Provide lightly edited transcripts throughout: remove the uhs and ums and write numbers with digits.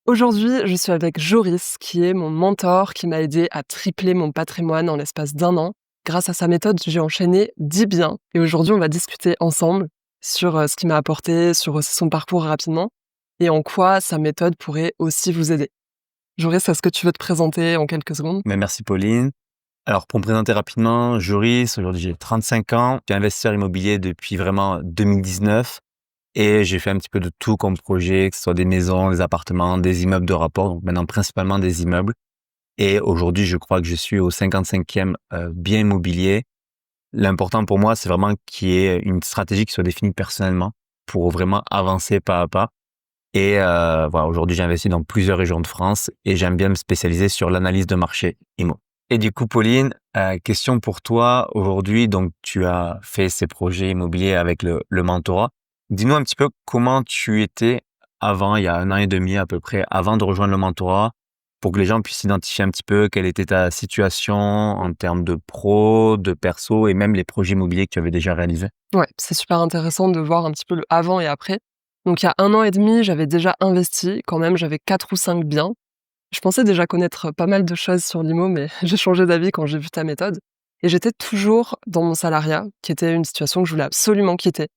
Aujourd'hui, je suis avec Joris, qui est mon mentor, qui m'a aidé à tripler mon patrimoine en l'espace d'un an. Grâce à sa méthode, j'ai enchaîné 10 biens. Et aujourd'hui, on va discuter ensemble sur ce qu'il m'a apporté, sur aussi son parcours rapidement, et en quoi sa méthode pourrait aussi vous aider. Joris, est-ce que tu veux te présenter en quelques secondes? Mais merci Pauline. Alors pour me présenter rapidement, Joris, aujourd'hui j'ai 35 ans, je suis investisseur immobilier depuis vraiment 2019 et j'ai fait un petit peu de tout comme projet, que ce soit des maisons, des appartements, des immeubles de rapport, donc maintenant principalement des immeubles. Et aujourd'hui, je crois que je suis au 55e bien immobilier. L'important pour moi, c'est vraiment qu'il y ait une stratégie qui soit définie personnellement pour vraiment avancer pas à pas. Et voilà, aujourd'hui, j'investis dans plusieurs régions de France et j'aime bien me spécialiser sur l'analyse de marché immo. Et du coup, Pauline, question pour toi aujourd'hui. Donc, tu as fait ces projets immobiliers avec le mentorat. Dis-nous un petit peu comment tu étais avant, il y a un an et demi à peu près, avant de rejoindre le mentorat, pour que les gens puissent identifier un petit peu quelle était ta situation en termes de pro, de perso et même les projets immobiliers que tu avais déjà réalisés. Ouais, c'est super intéressant de voir un petit peu le avant et après. Donc il y a un an et demi, j'avais déjà investi, quand même, j'avais 4 ou 5 biens. Je pensais déjà connaître pas mal de choses sur l'IMO, mais j'ai changé d'avis quand j'ai vu ta méthode. Et j'étais toujours dans mon salariat, qui était une situation que je voulais absolument quitter.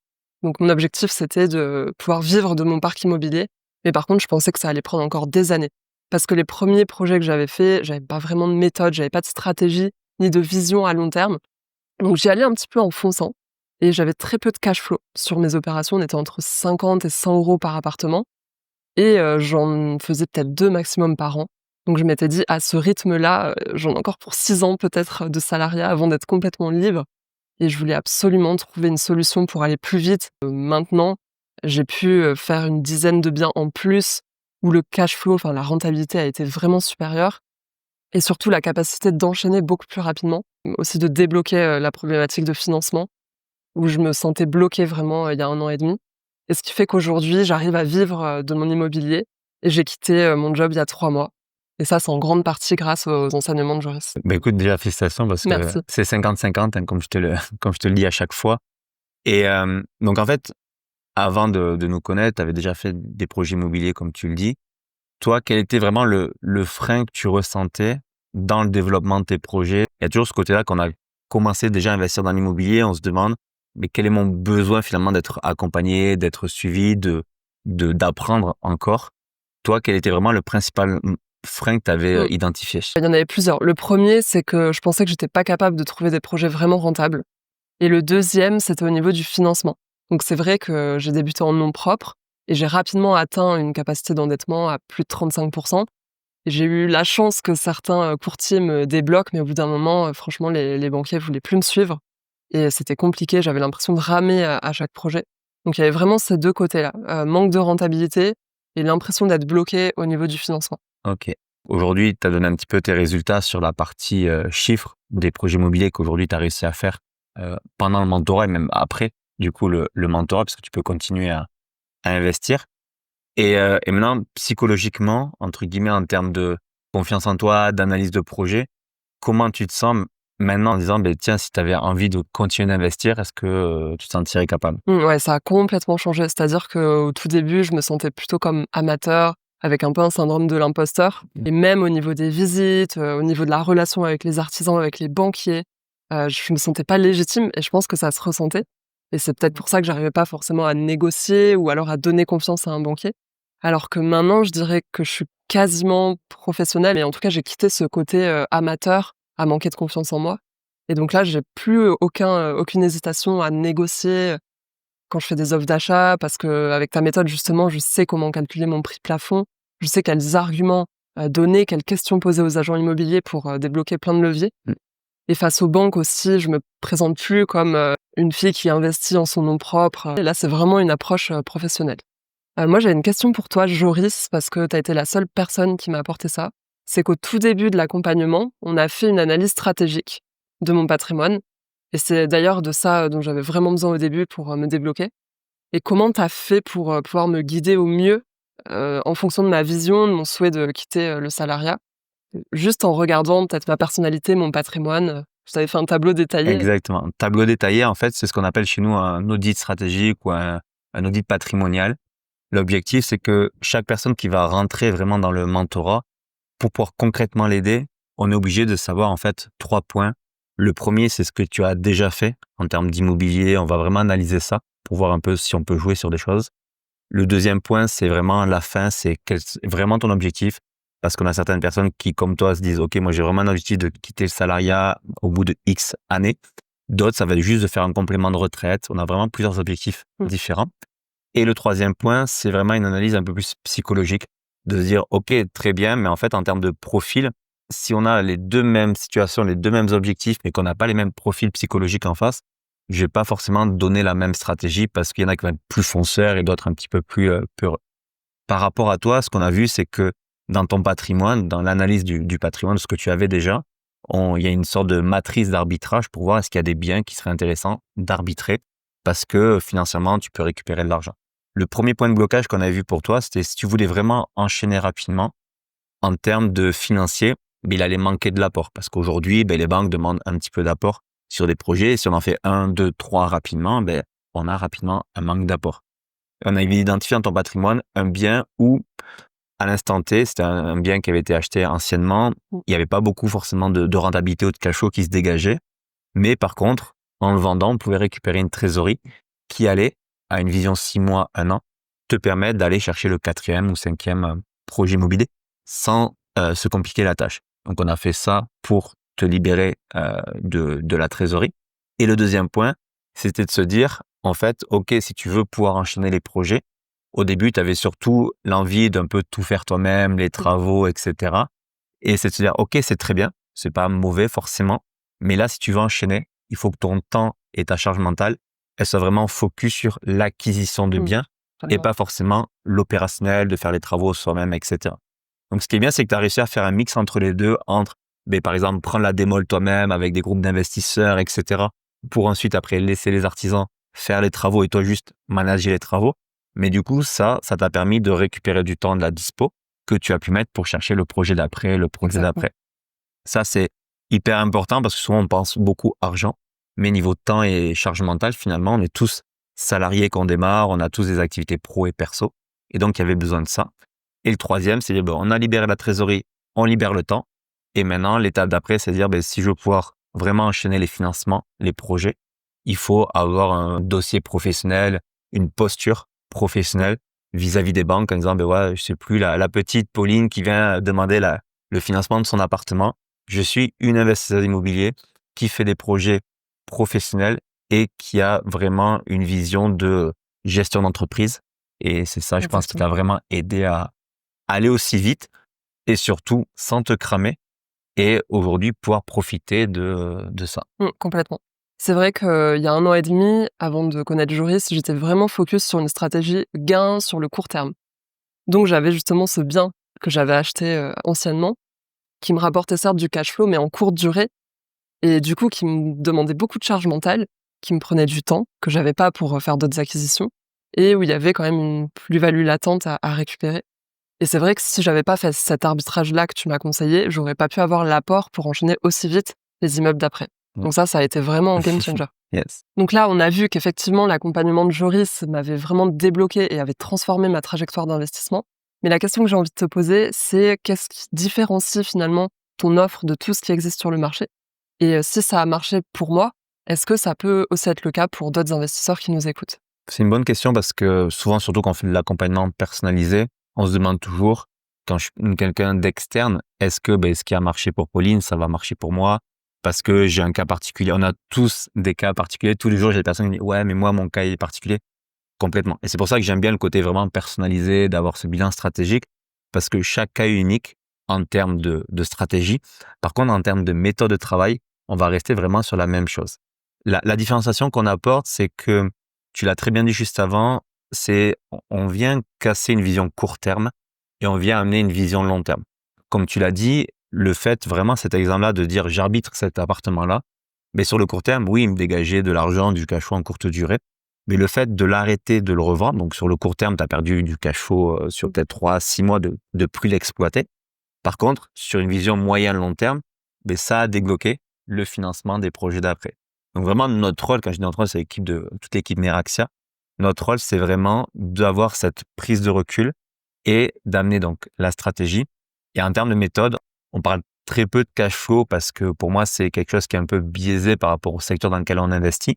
Donc mon objectif, c'était de pouvoir vivre de mon parc immobilier. Mais par contre, je pensais que ça allait prendre encore des années. Parce que les premiers projets que j'avais faits, j'avais pas vraiment de méthode, j'avais pas de stratégie, ni de vision à long terme. Donc j'y allais un petit peu en fonçant. Et j'avais très peu de cash flow sur mes opérations. On était entre 50 et 100 euros par appartement. Et j'en faisais peut-être 2 maximum par an. Donc je m'étais dit: «À ce rythme-là, j'en ai encore pour 6 ans peut-être de salariat avant d'être complètement libre», et je voulais absolument trouver une solution pour aller plus vite. Maintenant, j'ai pu, faire une dizaine de biens en plus où le cash flow, enfin la rentabilité a été vraiment supérieure, et surtout la capacité d'enchaîner beaucoup plus rapidement. Aussi de débloquer, la problématique de financement où je me sentais bloquée vraiment, il y a un an et demi. Et ce qui fait qu'aujourd'hui, j'arrive à vivre, de mon immobilier, et j'ai quitté, mon job il y a 3 mois. Et ça, c'est en grande partie grâce aux enseignements de Joris. Ben écoute, déjà félicitations parce que Merci. c'est 50-50, hein, comme je te le comme je te le dis à chaque fois. Et donc en fait, avant de nous connaître, tu avais déjà fait des projets immobiliers comme tu le dis. Toi, quel était vraiment le frein que tu ressentais dans le développement de tes projets? Il y a toujours ce côté-là qu'on a commencé déjà à investir dans l'immobilier, on se demande: «Mais quel est mon besoin finalement d'être accompagné, d'être suivi, d'apprendre encore?» Toi, quel était vraiment le principal, frein que tu avais, Mmh. identifié? Il y en avait plusieurs. Le premier, c'est que je pensais que j'étais pas capable de trouver des projets vraiment rentables, et le deuxième, c'était au niveau du financement. Donc c'est vrai que j'ai débuté en nom propre et j'ai rapidement atteint une capacité d'endettement à plus de 35. J'ai eu la chance que certains, courtiers me débloquent, mais au bout d'un moment, franchement, les banquiers voulaient plus me suivre et c'était compliqué. J'avais l'impression de ramer à chaque projet. Donc il y avait vraiment ces 2 côtés-là, manque de rentabilité et l'impression d'être bloqué au niveau du financement. OK. Aujourd'hui, tu as donné un petit peu tes résultats sur la partie, chiffres des projets immobiliers qu'aujourd'hui tu as réussi à faire, pendant le mentorat et même après, du coup, le mentorat, parce que tu peux continuer à investir. Et maintenant, psychologiquement, entre guillemets, en termes de confiance en toi, d'analyse de projet, comment tu te sens maintenant en disant: ben tiens, si tu avais envie de continuer d'investir, est-ce que, tu te sentirais capable?» Ouais, ça a complètement changé. C'est-à-dire qu'au tout début, je me sentais plutôt comme amateur, avec un peu un syndrome de l'imposteur, et même au niveau des visites, au niveau de la relation avec les artisans, avec les banquiers, je me sentais pas légitime, et je pense que ça se ressentait, et c'est peut-être pour ça que j'arrivais pas forcément à négocier ou alors à donner confiance à un banquier. Alors que maintenant, je dirais que je suis quasiment professionnelle, et en tout cas, j'ai quitté ce côté, amateur, à manquer de confiance en moi, et donc là, j'ai plus aucune hésitation à négocier quand je fais des offres d'achat, parce qu'avec ta méthode, justement, je sais comment calculer mon prix plafond. Je sais quels arguments, donner, quelles questions poser aux agents immobiliers pour, débloquer plein de leviers. Mmh. Et face aux banques aussi, je me présente plus comme, une fille qui investit en son nom propre. Et là, c'est vraiment une approche, professionnelle. Moi, j'ai une question pour toi, Joris, parce que tu as été la seule personne qui m'a apporté ça. C'est qu'au tout début de l'accompagnement, on a fait une analyse stratégique de mon patrimoine, et c'est d'ailleurs de ça, dont j'avais vraiment besoin au début pour, me débloquer. Et comment tu as fait pour, pouvoir me guider au mieux, en fonction de ma vision, de mon souhait de quitter, le salariat? Juste en regardant peut-être ma personnalité, mon patrimoine, je t'avais fait un tableau détaillé. Exactement. Tableau détaillé, en fait, c'est ce qu'on appelle chez nous un audit stratégique ou un audit patrimonial. L'objectif, c'est que chaque personne qui va rentrer vraiment dans le mentorat, pour pouvoir concrètement l'aider, on est obligé de savoir en fait 3 points. Le premier, c'est ce que tu as déjà fait en termes d'immobilier. On va vraiment analyser ça pour voir un peu si on peut jouer sur des choses. Le deuxième point, c'est vraiment la fin, c'est vraiment ton objectif. Parce qu'on a certaines personnes qui, comme toi, se disent, OK, moi, j'ai vraiment un objectif de quitter le salariat au bout de X années. D'autres, ça va être juste de faire un complément de retraite. On a vraiment plusieurs objectifs Mmh. différents. Et le troisième point, c'est vraiment une analyse un peu plus psychologique, de se dire, OK, très bien, mais en fait, en termes de profil, si on a les deux mêmes situations, les deux mêmes objectifs, mais qu'on n'a pas les mêmes profils psychologiques en face, je vais pas forcément donner la même stratégie parce qu'il y en a qui vont être plus fonceurs et d'autres un petit peu plus peureux. Par rapport à toi, ce qu'on a vu, c'est que dans ton patrimoine, dans l'analyse du patrimoine, de ce que tu avais déjà, il y a une sorte de matrice d'arbitrage pour voir est-ce qu'il y a des biens qui seraient intéressants d'arbitrer parce que financièrement, tu peux récupérer de l'argent. Le premier point de blocage qu'on avait vu pour toi, c'était si tu voulais vraiment enchaîner rapidement en termes de financier, il allait manquer de l'apport parce qu'aujourd'hui, les banques demandent un petit peu d'apport sur des projets. Et si on en fait 1, 2, 3 rapidement, on a rapidement un manque d'apport. On a identifié dans ton patrimoine un bien où, à l'instant T, c'était un bien qui avait été acheté anciennement. Mmh. Il n'y avait pas beaucoup forcément de rentabilité ou de cash flow qui se dégageait. Mais par contre, en le vendant, on pouvait récupérer une trésorerie qui allait, à une vision 6 mois, 1 an, te permettre d'aller chercher le 4e ou 5e projet immobilier sans se compliquer la tâche. Donc, on a fait ça pour te libérer de la trésorerie. Et le deuxième point, c'était de se dire, en fait, OK, si tu veux pouvoir enchaîner les projets, au début, tu avais surtout l'envie d'un peu tout faire toi-même, les travaux, etc. Et c'est de se dire, OK, c'est très bien, c'est pas mauvais forcément, mais là, si tu veux enchaîner, il faut que ton temps et ta charge mentale, elle soit vraiment focus sur l'acquisition de Mmh. biens et Totalement. pas forcément l'opérationnel, de faire les travaux soi-même, etc. Donc, ce qui est bien, c'est que tu as réussi à faire un mix entre les deux, entre, par exemple, prendre la démol toi-même avec des groupes d'investisseurs, etc., pour ensuite, après, laisser les artisans faire les travaux et toi juste manager les travaux. Mais du coup, ça t'a permis de récupérer du temps de la dispo que tu as pu mettre pour chercher le projet d'après, le projet Exactement. d'après. Ça, c'est hyper important parce que souvent, on pense beaucoup argent, mais niveau temps et charge mentale, finalement, on est tous salariés quand on démarre, on a tous des activités pro et perso. Et donc, il y avait besoin de ça. Et le troisième, c'est dire, on a libéré la trésorerie, on libère le temps. Et maintenant, l'étape d'après, c'est dire, si je veux pouvoir vraiment enchaîner les financements, les projets, il faut avoir un dossier professionnel, une posture professionnelle vis-à-vis des banques en disant, ouais, je sais plus, la petite Pauline qui vient demander le financement de son appartement. Je suis une investisseur immobilier qui fait des projets professionnels et qui a vraiment une vision de gestion d'entreprise. Et c'est ça, je pense, qui t'a Exactement. vraiment aidé à aller aussi vite et surtout sans te cramer et aujourd'hui pouvoir profiter de ça. Complètement. C'est vrai qu'il y a 1 an et demi, avant de connaître Joris, j'étais vraiment focus sur une stratégie gain sur le court terme. Donc j'avais justement ce bien que j'avais acheté, anciennement, qui me rapportait certes du cash flow, mais en courte durée et du coup qui me demandait beaucoup de charge mentale, qui me prenait du temps que j'avais pas pour, faire d'autres acquisitions et où il y avait quand même une plus-value latente à récupérer. Et c'est vrai que si j'avais pas fait cet arbitrage-là que tu m'as conseillé, j'aurais pas pu avoir l'apport pour enchaîner aussi vite les immeubles d'après. Mmh. Donc ça a été vraiment un game changer. Yes. Donc là, on a vu qu'effectivement, l'accompagnement de Joris m'avait vraiment débloqué et avait transformé ma trajectoire d'investissement. Mais la question que j'ai envie de te poser, c'est qu'est-ce qui différencie finalement ton offre de tout ce qui existe sur le marché? Et si ça a marché pour moi, est-ce que ça peut aussi être le cas pour d'autres investisseurs qui nous écoutent? C'est une bonne question parce que souvent, surtout quand on fait de l'accompagnement personnalisé, on se demande toujours, quand je suis quelqu'un d'externe, est-ce que ce qui a marché pour Pauline, ça va marcher pour moi? Parce que j'ai un cas particulier. On a tous des cas particuliers. Tous les jours, j'ai des personnes qui me disent, ouais, mais moi, mon cas est particulier. Complètement. Et c'est pour ça que j'aime bien le côté vraiment personnalisé, d'avoir ce bilan stratégique, parce que chaque cas est unique en termes de stratégie. Par contre, en termes de méthode de travail, on va rester vraiment sur la même chose. La différenciation qu'on apporte, c'est que, tu l'as très bien dit juste avant, c'est on vient casser une vision court terme et on vient amener une vision long terme. Comme tu l'as dit, le fait vraiment cet exemple-là de dire j'arbitre cet appartement-là, mais sur le court terme, oui, il me dégageait de l'argent, du cash flow en courte durée. Mais le fait de l'arrêter de le revendre, donc sur le court terme, tu as perdu du cash flow sur peut-être 3 6 mois de plus l'exploiter. Par contre, sur une vision moyen-long terme, ça a débloqué le financement des projets d'après. Donc vraiment, notre rôle, quand je dis notre rôle, c'est toute l'équipe Meraxia. Notre rôle, c'est vraiment d'avoir cette prise de recul et d'amener donc la stratégie. Et en termes de méthode, on parle très peu de cash flow parce que pour moi, c'est quelque chose qui est un peu biaisé par rapport au secteur dans lequel on investit.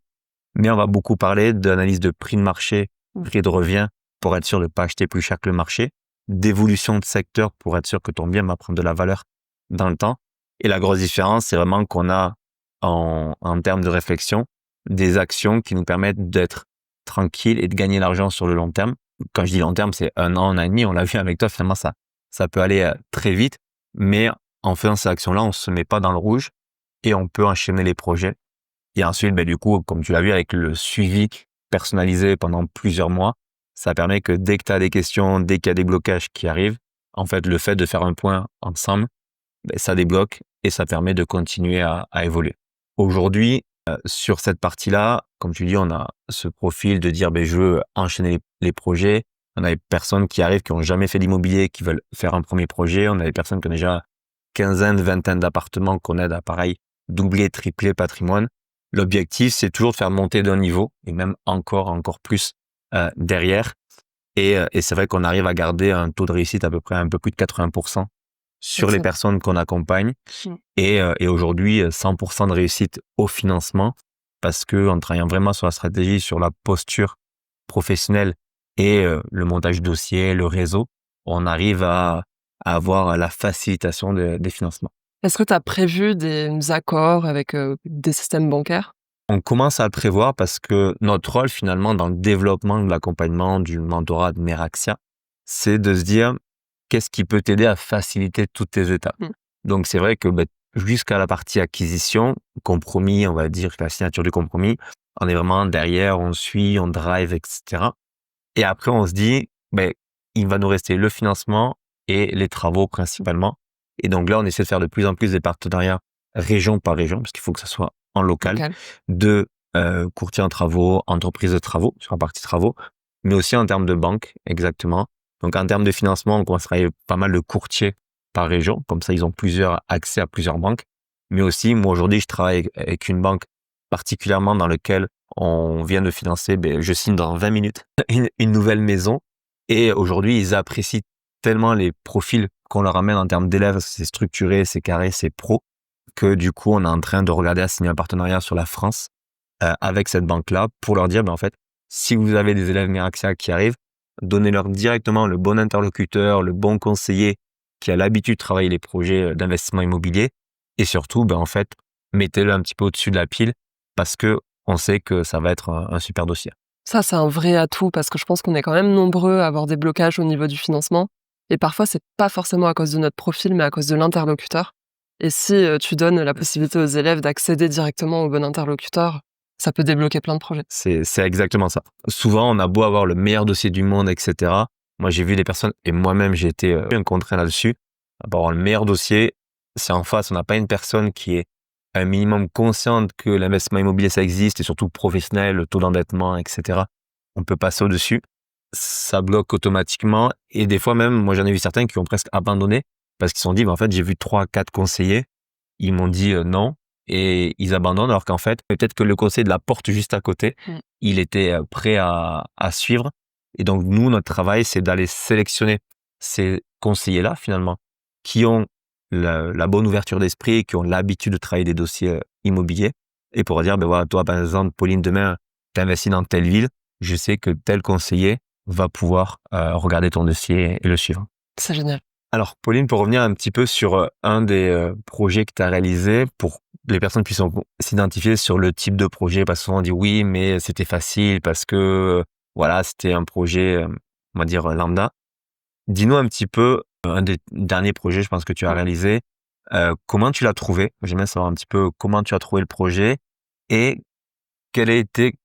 Mais on va beaucoup parler d'analyse de prix de marché, prix de revient pour être sûr de ne pas acheter plus cher que le marché, d'évolution de secteur pour être sûr que ton bien va prendre de la valeur dans le temps. Et la grosse différence, c'est vraiment qu'on a en termes de réflexion des actions qui nous permettent d'être tranquilles et de gagner l'argent sur le long terme. Quand je dis long terme, c'est 1 an et demi. On l'a vu avec toi, finalement, ça peut aller très vite. Mais en faisant ces actions-là, on se met pas dans le rouge et on peut enchaîner les projets. Et ensuite, du coup, comme tu l'as vu, avec le suivi personnalisé pendant plusieurs mois, ça permet que dès que tu as des questions, dès qu'il y a des blocages qui arrivent, en fait, le fait de faire un point ensemble, ça débloque et ça permet de continuer à évoluer. Aujourd'hui, sur cette partie-là, comme tu dis, on a ce profil de dire, je veux enchaîner les projets. On a des personnes qui arrivent, qui n'ont jamais fait d'immobilier, qui veulent faire un premier projet. On a des personnes qui ont déjà quinzaine, vingtaine d'appartements qu'on aide à pareil, doubler, tripler patrimoine. L'objectif, c'est toujours de faire monter d'un niveau et même encore plus derrière. Et c'est vrai qu'on arrive à garder un taux de réussite à peu près un peu plus de 80% sur les Excellent. personnes qu'on accompagne. Et aujourd'hui, 100% de réussite au financement parce que en travaillant vraiment sur la stratégie, sur la posture professionnelle et le montage dossier, le réseau, on arrive à avoir la facilitation des financements. Est-ce que tu as prévu des accords avec, des systèmes bancaires? On commence à le prévoir parce que notre rôle finalement dans le développement de l'accompagnement, du mentorat de Meraxia, c'est de se dire qu'est-ce qui peut t'aider à faciliter toutes tes étapes. Mmh. Donc c'est vrai que jusqu'à la partie acquisition, compromis, on va dire la signature du compromis, on est vraiment derrière, on suit, on drive, etc. Et après on se dit, il va nous rester le financement et les travaux principalement. Et donc là, on essaie de faire de plus en plus des partenariats région par région, parce qu'il faut que ça soit en local, Local. de courtiers en travaux, entreprises de travaux, sur la partie travaux, mais aussi en termes de banque, exactement. Donc en termes de financement, on commence à travailler pas mal de courtiers par région, comme ça ils ont accès à plusieurs banques. Mais aussi, moi aujourd'hui, je travaille avec une banque particulièrement dans laquelle on vient de financer, je signe dans 20 minutes une nouvelle maison. Et aujourd'hui, ils apprécient tellement les profils qu'on leur amène en termes d'élèves, parce que c'est structuré, c'est carré, c'est pro, que du coup, on est en train de regarder à signer un partenariat sur la France avec cette banque-là pour leur dire, en fait, si vous avez des élèves Meraxia qui arrivent, donnez-leur directement le bon interlocuteur, le bon conseiller qui a l'habitude de travailler les projets d'investissement immobilier. Et surtout, en fait, mettez-le un petit peu au-dessus de la pile parce que on sait que ça va être un super dossier. Ça, c'est un vrai atout parce que je pense qu'on est quand même nombreux à avoir des blocages au niveau du financement et parfois, c'est pas forcément à cause de notre profil, mais à cause de l'interlocuteur et si, tu donnes la possibilité aux élèves d'accéder directement au bon interlocuteur, ça peut débloquer plein de projets. C'est exactement ça. Souvent, on a beau avoir le meilleur dossier du monde, etc. Moi, j'ai vu des personnes, et moi-même, j'ai été un contraint là-dessus. On peut avoir le meilleur dossier. Si en face, on n'a pas une personne qui est un minimum consciente que l'investissement immobilier, ça existe, et surtout professionnel, le taux d'endettement, etc., on peut passer au-dessus. Ça bloque automatiquement. Et des fois même, moi, j'en ai vu certains qui ont presque abandonné parce qu'ils se sont dit, en fait, j'ai vu 3-4 conseillers. Ils m'ont dit non. Et ils abandonnent alors qu'en fait, peut-être que le conseiller de la porte juste à côté, il était prêt à suivre. Et donc, nous, notre travail, c'est d'aller sélectionner ces conseillers-là, finalement, qui ont la bonne ouverture d'esprit, qui ont l'habitude de travailler des dossiers immobiliers. Et pour dire, voilà, toi, par exemple, Pauline, demain, tu investis dans telle ville, je sais que tel conseiller va pouvoir regarder ton dossier et le suivre. C'est génial. Alors, Pauline, pour revenir un petit peu sur un des projets que tu as réalisé, pour les personnes puissent s'identifier sur le type de projet, parce que souvent on dit oui, mais c'était facile parce que voilà, c'était un projet, on va dire lambda. Dis-nous un petit peu, un des derniers projets, je pense que tu as réalisé, comment tu l'as trouvé? J'aimerais savoir un petit peu comment tu as trouvé le projet et quel a été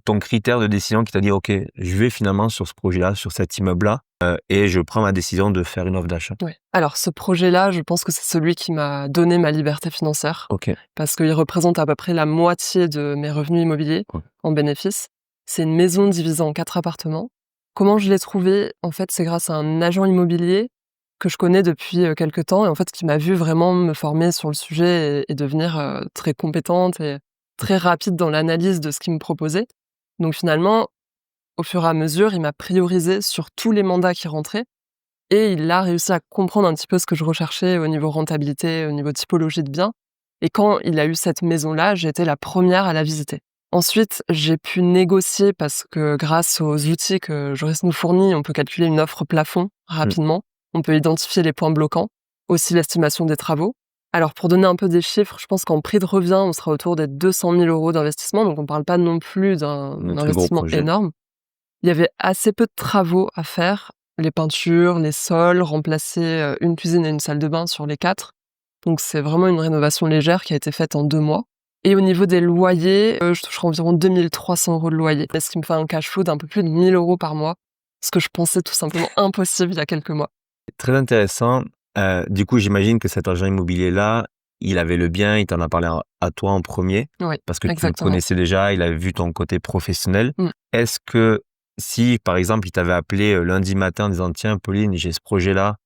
ton critère de décision qui t'a dit, OK, je vais finalement sur ce projet-là, sur cet immeuble-là, et je prends ma décision de faire une offre d'achat. Ouais. Alors ce projet-là, je pense que c'est celui qui m'a donné ma liberté financière OK. parce qu'il représente à peu près la moitié de mes revenus immobiliers en bénéfice. C'est une maison divisée en 4 appartements. Comment je l'ai trouvé? En fait, c'est grâce à un agent immobilier que je connais depuis, quelque temps et en fait qui m'a vu vraiment me former sur le sujet et devenir, très compétente et très rapide dans l'analyse de ce qu'il me proposait. Donc finalement, au fur et à mesure, il m'a priorisée sur tous les mandats qui rentraient et il a réussi à comprendre un petit peu ce que je recherchais au niveau rentabilité, au niveau typologie de biens. Et quand il a eu cette maison-là, j'ai été la première à la visiter. Ensuite, j'ai pu négocier parce que grâce aux outils que Joris nous fournit, on peut calculer une offre plafond Mmh. rapidement. On peut identifier les points bloquants, aussi l'estimation des travaux. Alors pour donner un peu des chiffres, je pense qu'en prix de revient, on sera autour des 200 000 € d'investissement, donc on ne parle pas non plus d'un Un très gros investissement projet. énorme. Il y avait assez peu de travaux à faire, les peintures, les sols, remplacer, une cuisine et une salle de bain sur les 4. Donc c'est vraiment une rénovation légère qui a été faite en 2 mois. Et au niveau des loyers, je toucherai environ 2 300 € de loyer, ce qui me fait un cash flow d'un peu plus de 1 000 € par mois, ce que je pensais tout simplement impossible il y a quelques mois. Très intéressant. Du coup, j'imagine que cet agent immobilier-là, il avait le bien, il t'en a parlé à toi en premier, Oui, parce que tu le exactement. connaissais déjà, il avait vu ton côté professionnel. Mmh. Est-ce que si, par exemple, il t'avait appelé lundi matin en disant: «Tiens, Pauline, j'ai ce projet-là»,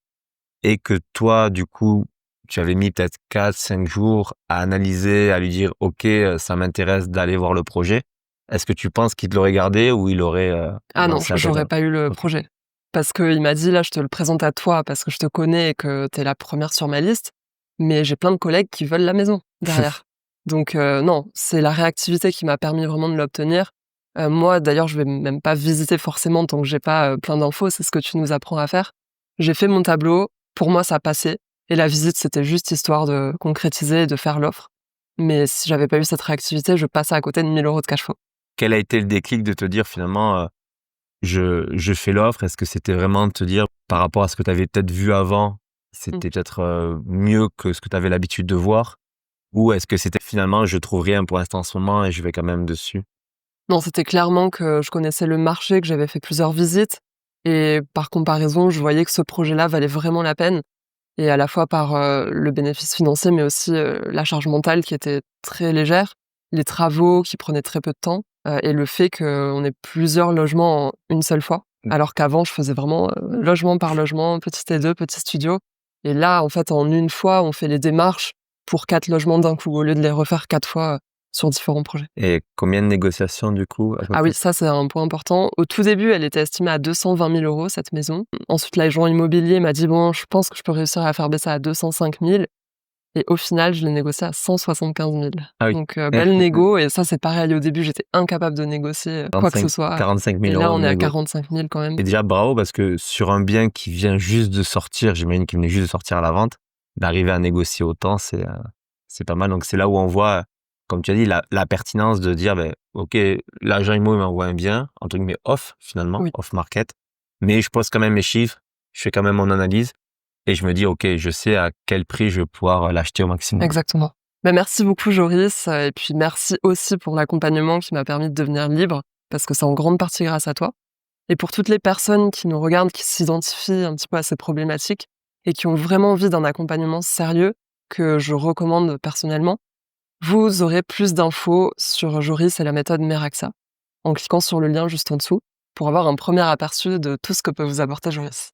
et que toi, du coup, tu avais mis peut-être 4, 5 jours à analyser, à lui dire: «OK, ça m'intéresse d'aller voir le projet». Est-ce que tu penses qu'il te l'aurait gardé ou il aurait Ah non, lancé appel j'aurais à pas eu le OK. projet. Parce qu'il m'a dit: «Là, je te le présente à toi parce que je te connais et que tu es la première sur ma liste, mais j'ai plein de collègues qui veulent la maison derrière». Donc non, c'est la réactivité qui m'a permis vraiment de l'obtenir. Moi, d'ailleurs, je vais même pas visiter forcément tant que j'ai pas, plein d'infos, c'est ce que tu nous apprends à faire. J'ai fait mon tableau, pour moi ça passait et la visite, c'était juste histoire de concrétiser et de faire l'offre. Mais si j'avais pas eu cette réactivité, je passais à côté de 1 000 € de cash flow. Quel a été le déclic de te dire finalement, je fais l'offre? Est-ce que c'était vraiment de te dire, par rapport à ce que tu avais peut-être vu avant, Mmh. c'était peut-être, mieux que ce que tu avais l'habitude de voir? Ou est-ce que c'était finalement: «Je trouve rien pour l'instant en ce moment et je vais quand même dessus»? Non, c'était clairement que je connaissais le marché, que j'avais fait plusieurs visites et par comparaison, je voyais que ce projet-là valait vraiment la peine et à la fois par, le bénéfice financier, mais aussi, la charge mentale qui était très légère, les travaux qui prenaient très peu de temps, et le fait qu'on ait plusieurs logements en une seule fois. Mmh. Alors qu'avant, je faisais vraiment, logement par logement, petit T2, petit studio et là, en fait, en une fois, on fait les démarches pour 4 logements d'un coup, au lieu de les refaire 4 fois, sur différents projets. Et combien de négociations du coup, à peu Ah oui, près? ça, c'est un point important. Au tout début, elle était estimée à 220 000 € cette maison. Ensuite, l'agent immobilier m'a dit: «Bon, je pense que je peux réussir à faire baisser à 205 000» et au final, je l'ai négocié à 175 000. Ah oui. Donc belle négo et ça, c'est pareil, au début, j'étais incapable de négocier, quoi que ce 45 soit 45 et 000 là, € on de est à négo. 45 000 quand même. Et déjà bravo parce que sur un bien qui vient juste de sortir, j'imagine qu'il venait juste de sortir à la vente, d'arriver à négocier autant, c'est pas mal. Donc c'est là où on voit, comme tu as dit, la pertinence de dire: ben OK, l'agent immo, il m'envoie un bien, entre guillemets «off» finalement, Oui, off market, mais je pose quand même mes chiffres, je fais quand même mon analyse et je me dis: «OK, je sais à quel prix je vais pouvoir, l'acheter au maximum». exactement. Bah, merci beaucoup Joris, et puis merci aussi pour l'accompagnement qui m'a permis de devenir libre, parce que c'est en grande partie grâce à toi. Et pour toutes les personnes qui nous regardent, qui s'identifient un petit peu à ces problématiques et qui ont vraiment envie d'un accompagnement sérieux, que je recommande personnellement, vous aurez plus d'infos sur Joris et la méthode Meraxa en cliquant sur le lien juste en dessous pour avoir un premier aperçu de tout ce que peut vous apporter Joris.